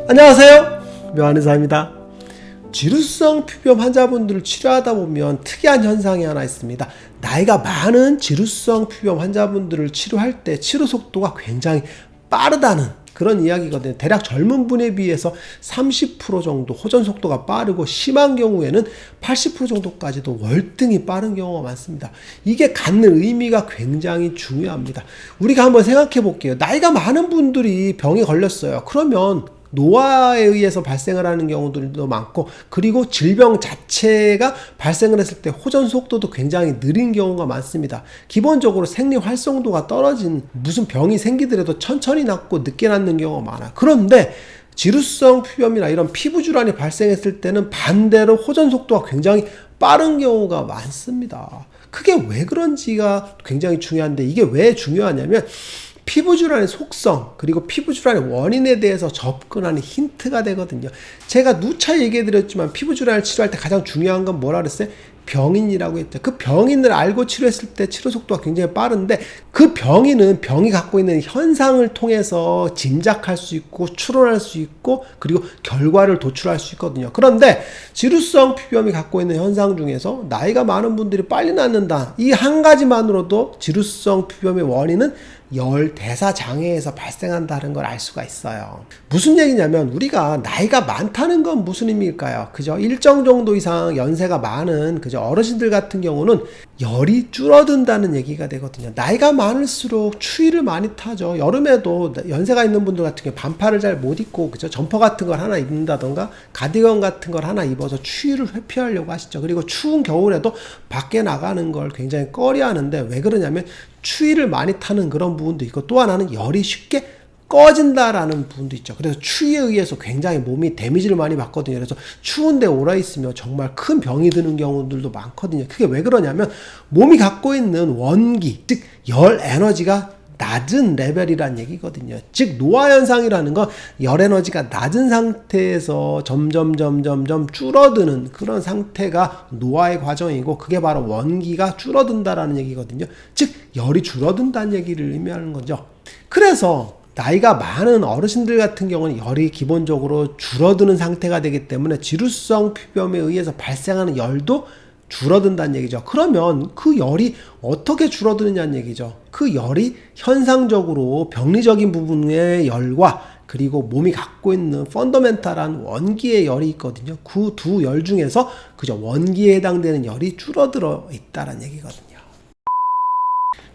안녕하세요, 묘한의사입니다. 지루성 피부염 환자분들을 치료하다 보면 특이한 현상이 하나 있습니다. 나이가 많은 지루성 피부염 환자분들을 치료할 때 치료 속도가 굉장히 빠르다는 그런 이야기거든요. 대략 젊은 분에 비해서 30% 정도 호전 속도가 빠르고 심한 경우에는 80% 정도까지도 월등히 빠른 경우가 많습니다. 이게 갖는 의미가 굉장히 중요합니다. 우리가 한번 생각해 볼게요. 나이가 많은 분들이 병에 걸렸어요. 그러면 노화에 의해서 발생을 하는 경우들도 많고, 그리고 질병 자체가 발생을 했을 때 호전 속도도 굉장히 느린 경우가 많습니다. 기본적으로 생리 활성도가 떨어진 무슨 병이 생기더라도 천천히 낫고 늦게 낫는 경우가 많아요. 그런데 지루성 피부염이나 이런 피부 질환이 발생했을 때는 반대로 호전 속도가 굉장히 빠른 경우가 많습니다. 그게 왜 그런지가 굉장히 중요한데, 이게 왜 중요하냐면 피부질환의 속성 그리고 피부질환의 원인에 대해서 접근하는 힌트가 되거든요. 제가 누차 얘기해드렸지만 피부질환을 치료할 때 가장 중요한 건 뭐라 그랬어요? 병인이라고 했죠. 그 병인을 알고 치료했을 때 치료 속도가 굉장히 빠른데, 그 병인은 병이 갖고 있는 현상을 통해서 짐작할 수 있고 추론할 수 있고 그리고 결과를 도출할 수 있거든요. 그런데 지루성 피부염이 갖고 있는 현상 중에서 나이가 많은 분들이 빨리 낫는다, 이 한 가지만으로도 지루성 피부염의 원인은 열 대사 장애에서 발생한다는 걸 알 수가 있어요. 무슨 얘기냐면, 우리가 나이가 많다는 건 무슨 의미일까요? 그죠? 일정 정도 이상 연세가 많은 그죠? 어르신들 같은 경우는 열이 줄어든다는 얘기가 되거든요. 나이가 많을수록 추위를 많이 타죠. 여름에도 연세가 있는 분들 같은 경우 반팔을 잘 못 입고 그죠? 점퍼 같은 걸 하나 입는다던가 가디건 같은 걸 하나 입어서 추위를 회피하려고 하시죠. 그리고 추운 겨울에도 밖에 나가는 걸 굉장히 꺼려하는데, 왜 그러냐면 추위를 많이 타는 그런 부분도 있고, 또 하나는 열이 쉽게 꺼진다라는 부분도 있죠. 그래서 추위에 의해서 굉장히 몸이 데미지를 많이 받거든요. 그래서 추운데 오래 있으면 정말 큰 병이 드는 경우들도 많거든요. 그게 왜 그러냐면 몸이 갖고 있는 원기, 즉 열 에너지가 낮은 레벨이란 얘기거든요. 즉 노화 현상이라는 건 열 에너지가 낮은 상태에서 점점 줄어드는 그런 상태가 노화의 과정이고, 그게 바로 원기가 줄어든다라는 얘기거든요. 즉 열이 줄어든다는 얘기를 의미하는 거죠. 그래서 나이가 많은 어르신들 같은 경우는 열이 기본적으로 줄어드는 상태가 되기 때문에 지루성 피부염에 의해서 발생하는 열도 줄어든다는 얘기죠. 그러면 그 열이 어떻게 줄어드느냐는 얘기죠. 그 열이 현상적으로 병리적인 부분의 열과 그리고 몸이 갖고 있는 펀더멘탈한 원기의 열이 있거든요. 그 두 열 중에서 그저 원기에 해당되는 열이 줄어들어 있다는 얘기거든요.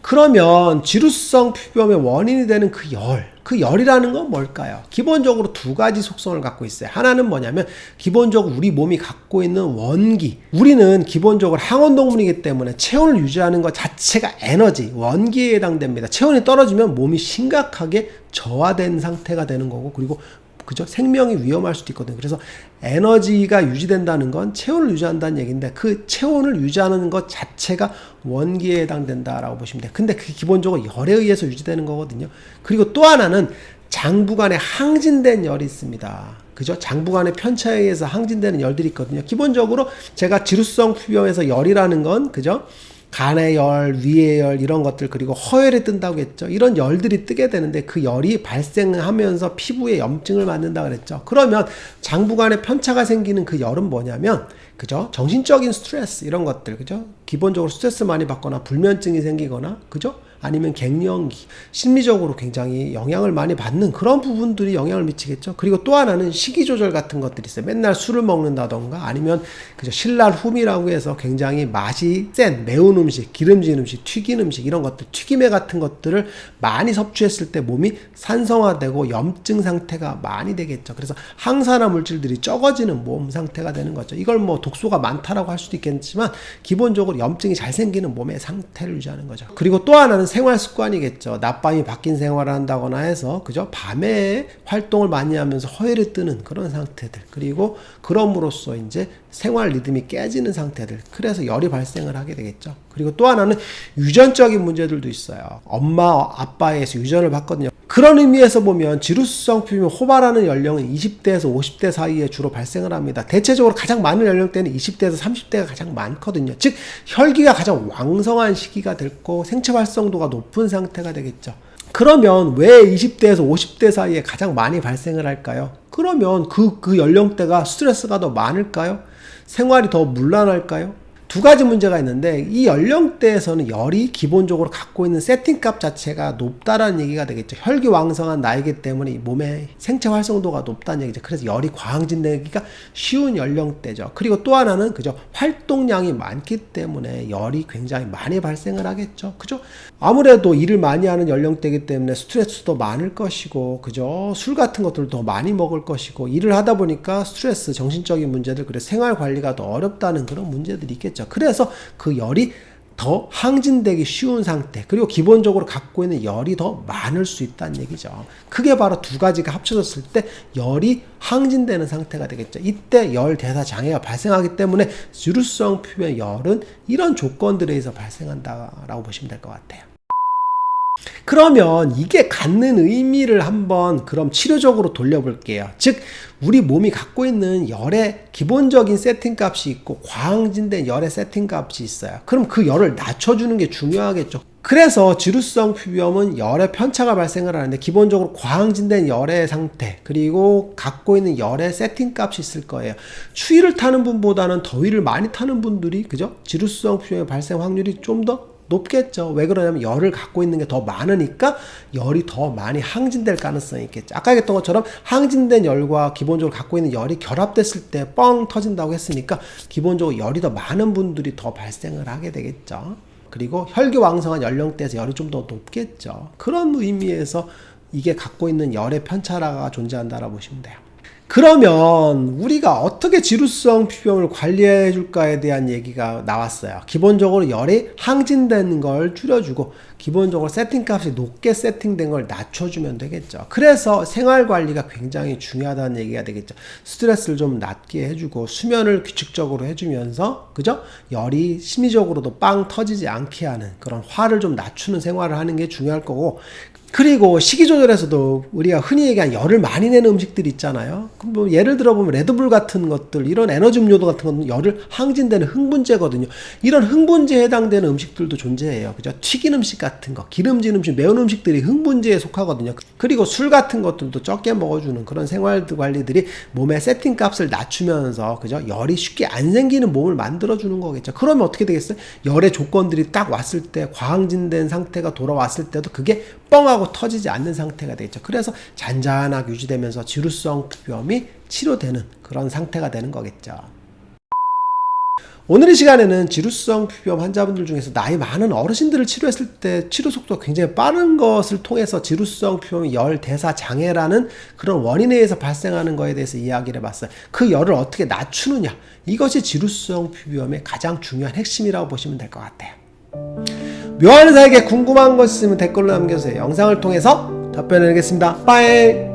그러면 지루성 피부염의 원인이 되는 그 열이라는 건 뭘까요? 기본적으로 두 가지 속성을 갖고 있어요. 하나는 뭐냐면, 기본적으로 우리 몸이 갖고 있는 원기, 우리는 기본적으로 항원동물이기 때문에 체온을 유지하는 것 자체가 에너지, 원기에 해당됩니다. 체온이 떨어지면 몸이 심각하게 저하된 상태가 되는 거고, 그리고 그죠? 생명이 위험할 수도 있거든요. 그래서 에너지가 유지된다는 건 체온을 유지한다는 얘기인데, 그 체온을 유지하는 것 자체가 원기에 해당된다라고 보시면 돼요. 근데 그게 기본적으로 열에 의해서 유지되는 거거든요. 그리고 또 하나는 장부간에 항진된 열이 있습니다. 그죠? 장부간의 편차에 의해서 항진되는 열들이 있거든요. 기본적으로 제가 지루성 피부염에서 열이라는 건 그죠? 간의 열, 위의 열 이런 것들, 그리고 허열이 뜬다고 했죠. 이런 열들이 뜨게 되는데 그 열이 발생하면서 피부에 염증을 만든다고 그랬죠. 그러면 장부간에 편차가 생기는 그 열은 뭐냐면 그죠? 정신적인 스트레스 이런 것들, 그죠? 기본적으로 스트레스 많이 받거나 불면증이 생기거나 그죠? 아니면 갱년기, 심리적으로 굉장히 영향을 많이 받는 그런 부분들이 영향을 미치겠죠. 그리고 또 하나는 식이 조절 같은 것들이 있어요. 맨날 술을 먹는다던가 아니면 그죠, 신랄후미라고 해서 굉장히 맛이 센 매운 음식, 기름진 음식, 튀긴 음식 이런 것들, 튀김에 같은 것들을 많이 섭취했을 때 몸이 산성화되고 염증 상태가 많이 되겠죠. 그래서 항산화 물질들이 적어지는 몸 상태가 되는 거죠. 이걸 뭐 독소가 많다라고 할 수도 있겠지만 기본적으로 염증이 잘 생기는 몸의 상태를 유지하는 거죠. 그리고 또 하나는 생활 습관이겠죠. 낮밤이 바뀐 생활을 한다거나 해서 그죠, 밤에 활동을 많이 하면서 허혈이 뜨는 그런 상태들, 그리고 그럼으로써 이제 생활 리듬이 깨지는 상태들, 그래서 열이 발생을 하게 되겠죠. 그리고 또 하나는 유전적인 문제들도 있어요. 엄마 아빠에서 유전을 받거든요. 그런 의미에서 보면 지루성 피부염 호발하는 연령은 20대에서 50대 사이에 주로 발생을 합니다. 대체적으로 가장 많은 연령대는 20대에서 30대가 가장 많거든요. 즉 혈기가 가장 왕성한 시기가 될 거고 생체 활성도가 높은 상태가 되겠죠. 그러면 왜 20대에서 50대 사이에 가장 많이 발생을 할까요? 그러면 그 연령대가 스트레스가 더 많을까요? 생활이 더 문란할까요? 두 가지 문제가 있는데, 이 연령대에서는 열이 기본적으로 갖고 있는 세팅값 자체가 높다라는 얘기가 되겠죠. 혈기왕성한 나이기 때문에 몸의 생체 활성도가 높다는 얘기죠. 그래서 열이 과항진되기가 쉬운 연령대죠. 그리고 또 하나는 그죠, 활동량이 많기 때문에 열이 굉장히 많이 발생을 하겠죠. 그죠? 아무래도 일을 많이 하는 연령대이기 때문에 스트레스도 많을 것이고, 그죠? 술 같은 것들을 더 많이 먹을 것이고, 일을 하다 보니까 스트레스, 정신적인 문제들, 그래서 생활 관리가 더 어렵다는 그런 문제들이 있겠죠. 그래서 그 열이 더 항진되기 쉬운 상태, 그리고 기본적으로 갖고 있는 열이 더 많을 수 있다는 얘기죠. 그게 바로 두 가지가 합쳐졌을 때 열이 항진되는 상태가 되겠죠. 이때 열 대사 장애가 발생하기 때문에 지루성 표면 열은 이런 조건들에 의해서 발생한다라고 보시면 될 것 같아요. 그러면 이게 갖는 의미를 한번 그럼 치료적으로 돌려볼게요. 즉, 우리 몸이 갖고 있는 열의 기본적인 세팅값이 있고 과항진된 열의 세팅값이 있어요. 그럼 그 열을 낮춰주는 게 중요하겠죠. 그래서 지루성 피부염은 열의 편차가 발생을 하는데, 기본적으로 과항진된 열의 상태, 그리고 갖고 있는 열의 세팅값이 있을 거예요. 추위를 타는 분보다는 더위를 많이 타는 분들이, 그죠? 지루성 피부염의 발생 확률이 좀 더 높겠죠. 왜 그러냐면 열을 갖고 있는 게 더 많으니까 열이 더 많이 항진될 가능성이 있겠죠. 아까 얘기했던 것처럼 항진된 열과 기본적으로 갖고 있는 열이 결합됐을 때 뻥 터진다고 했으니까 기본적으로 열이 더 많은 분들이 더 발생을 하게 되겠죠. 그리고 혈기왕성한 연령대에서 열이 좀 더 높겠죠. 그런 의미에서 이게 갖고 있는 열의 편차가 존재한다라고 보시면 돼요. 그러면 우리가 어떻게 지루성 피부염을 관리해 줄까에 대한 얘기가 나왔어요. 기본적으로 열이 항진되는 걸 줄여주고, 기본적으로 세팅값이 높게 세팅된 걸 낮춰주면 되겠죠. 그래서 생활관리가 굉장히 중요하다는 얘기가 되겠죠. 스트레스를 좀 낮게 해주고, 수면을 규칙적으로 해주면서, 그죠? 열이 심리적으로도 빵 터지지 않게 하는 그런 화를 좀 낮추는 생활을 하는 게 중요할 거고, 그리고 식이 조절에서도 우리가 흔히 얘기한 열을 많이 내는 음식들이 있잖아요. 그럼 뭐 예를 들어 보면 레드불 같은 것들, 이런 에너지 음료도 같은 건 열을 항진되는 흥분제거든요. 이런 흥분제에 해당되는 음식들도 존재해요. 그죠? 튀긴 음식 같은 거, 기름진 음식, 매운 음식들이 흥분제에 속하거든요. 그리고 술 같은 것들도 적게 먹어주는 그런 생활 관리들이 몸의 세팅 값을 낮추면서, 그죠? 열이 쉽게 안 생기는 몸을 만들어주는 거겠죠. 그러면 어떻게 되겠어요? 열의 조건들이 딱 왔을 때, 과항진된 상태가 돌아왔을 때도 그게 뻥하고 터지지 않는 상태가 되겠죠. 그래서 잔잔하게 유지되면서 지루성 피부염이 치료되는 그런 상태가 되는 거겠죠. 오늘 이 시간에는 지루성 피부염 환자분들 중에서 나이 많은 어르신들을 치료했을 때 치료 속도가 굉장히 빠른 것을 통해서 지루성 피부염 열 대사 장애라는 그런 원인에 의해서 발생하는 것에 대해서 이야기를 해봤어요. 그 열을 어떻게 낮추느냐, 이것이 지루성 피부염의 가장 중요한 핵심이라고 보시면 될 것 같아요. 묘한 의사에게 궁금한 것 있으면 댓글로 남겨주세요. 영상을 통해서 답변을 드리겠습니다. 빠이.